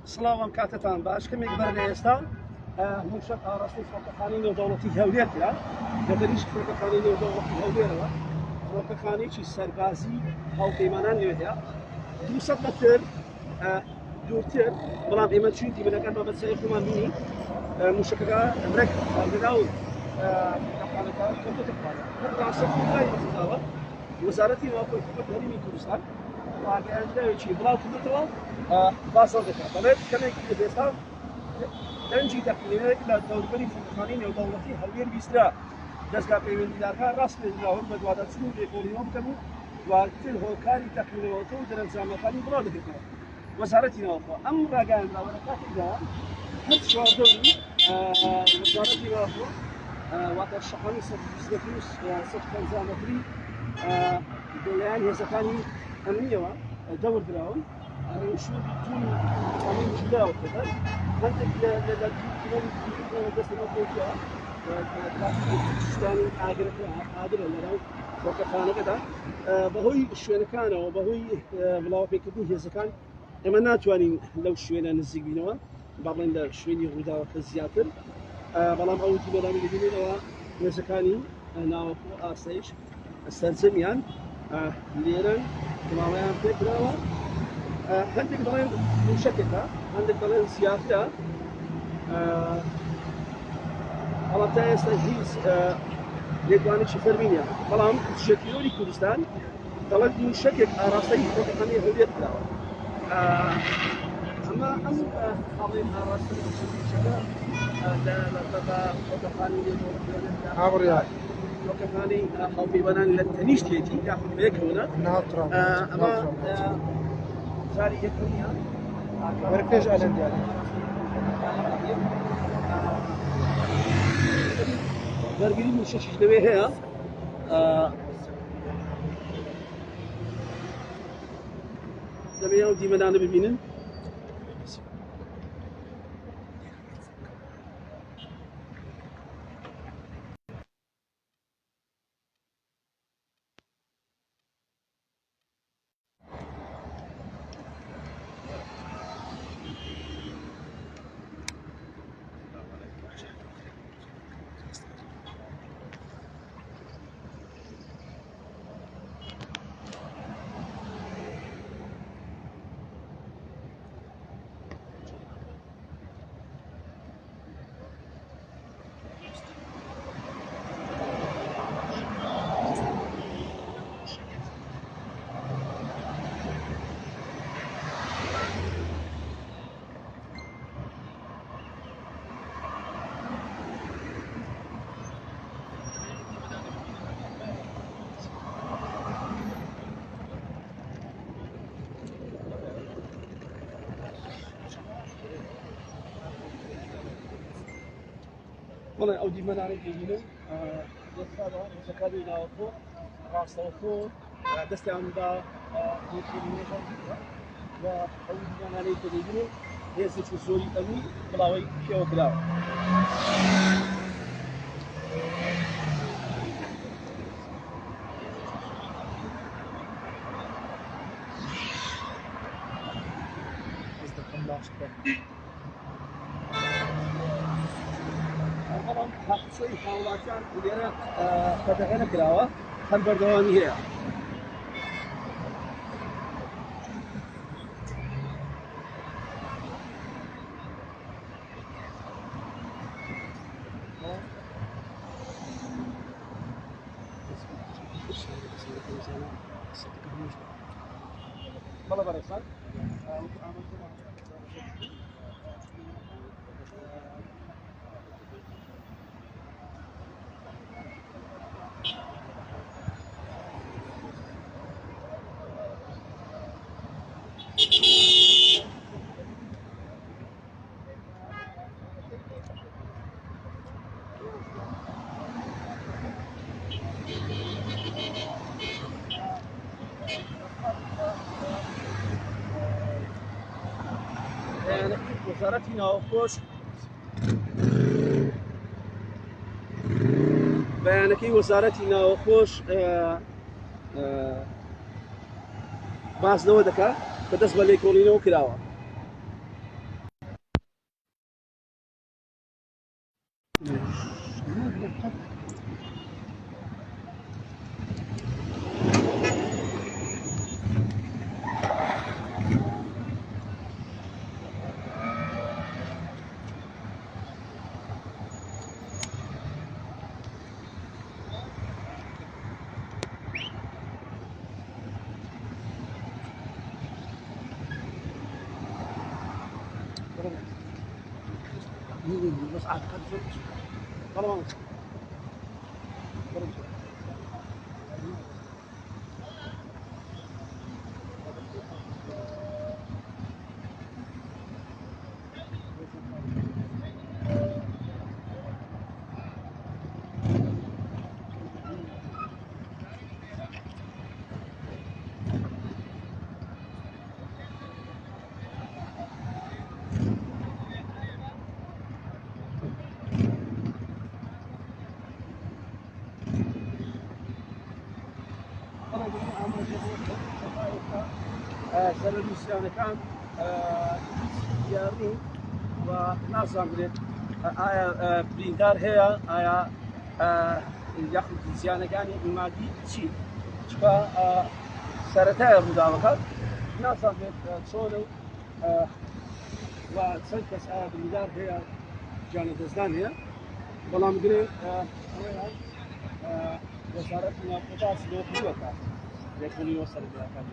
سڵاوم کاتتان باش کەمێک بەر لە ئێستا موشک ئاڕاستی فڕۆکەخانەی نێودەوڵەتی هەولێرە لەبەریش فڕۆکەخانەی نێودەوڵەتی هەولێرەوە فڕۆکەخانەیەکی سەربازی هاوپەیمانان لێ هەیە 200 مەتر دوورتر بەڵام ئێمە چوین دیمەنەکان بەبەسەی خۆمان بینی موشکەکە برێک لەناو فڕۆکەخانەکە کەوتۆتەخانە ڕاستەخۆی داوە وەزارەتی ناوخۆی حکوومەت هەرێمی کوردستان ڕاگەیاندراوێکی بڵاو کردێتەوە باسەڵ دەکات بەڵێت کەمێک ئێستا دەنجی دەقینەوەیەک لە دەوروبەری فڕۆکەخانەی نێودەوڵەتی هەولێر بیسترا دەستگا پەیوەندیدارەکە ڕاست پێدراون بە دووادەچوون و لێکۆڵینەوە بکەن و دواتر هۆکاری تەقینەوەکە و دەرەنجامەکانی بڵاو دەکرێتەوە وەزارەتی ناوخۆ ئەم ڕاگەیاندراوە لە کاتێکدا هەر چواردەوری وەزارەتی ناوخۆ واتە شەقامی 150 مەتری لەلایەن هێزەکانی ئەمنیەوە دەور دراون شوێنی تون ئەمین جوداوە کردن هەندێک لە دەستەوە پێوتەوە شتانی ئاگرە لەناو فڕۆکەخانەکەدا بەهۆی شوێنەکانەوە بەهۆی بڵاوپێکردنی هێزەکان ئێمە ناتوانین لەو شوێنە نزیک بینەوە با بڵێن لە شوێنی ڕووداوەکە زیاتر بەڵام ئەو دیمەدامی دەبینێتەوە هێزەکانی ناوەخۆ ئاسایش سەرجەمیان لێرە ماوەیان پێکراوە هەندێک دەڵێن موشکێکە هەندێک دەڵێن زیاترە بەڵام تا ئێستا هیچ لێکوانێکی فەرمینیان بەڵام شەکیۆری کوردستان دەڵێت موشکێک ئاراستەی فڕۆکەخانەی هەولێر کراوە ئەمە ئەم خاڵێن ئاراستەی موشکەکە فڕۆکەخانەی نێودەوڵەتی فڕۆکەخانەی هاوپەیمانان لە تەنیشتێتی یاخود بەیەکەوە ئەمە زاری یەکەمیان وەرە پێش ئەلەندیان بەرگری موشەشیش لەوێ هەیە دەبێ ئەو دیمەدانە ببینن بڵێ ئەو دیمەدانەی ببینن هێزەکانی ناوەخۆ ڕاستەوخۆ دەستیاندا و ئەو دیمەدانەی کە دەبینن هێزێکی زۆری ئەوی بڵاوی پێوە کراوە بەڵام هەفتەی هاوڵاتیان لێرە فەتەحە نەکراوە هەر بەردەوامی هەیە بەڵێ بەڕێزان وەزارەتی ناوخۆش بەیانەکەی وەزارەتی ناوخۆش باس لەوە دەکات کە دەست بە لێکۆڵینەوە کراوە بس عاد والله ما سەر نووسیانەکان دیاری و نازانرێت ئایا بریندار هەیە ئایا یاخود زیانەکانی مادی چی چکە سەرەتایە ڕووداوەکە نازانرێت چۆن و چەند کەس ئایا بریندار هەیە جانە دەستدان هەیە بەڵام گرێ وەزارەتی ناوخۆ باسی لەوە کردووەکە لێکۆڵینەوە سەرەتایەکان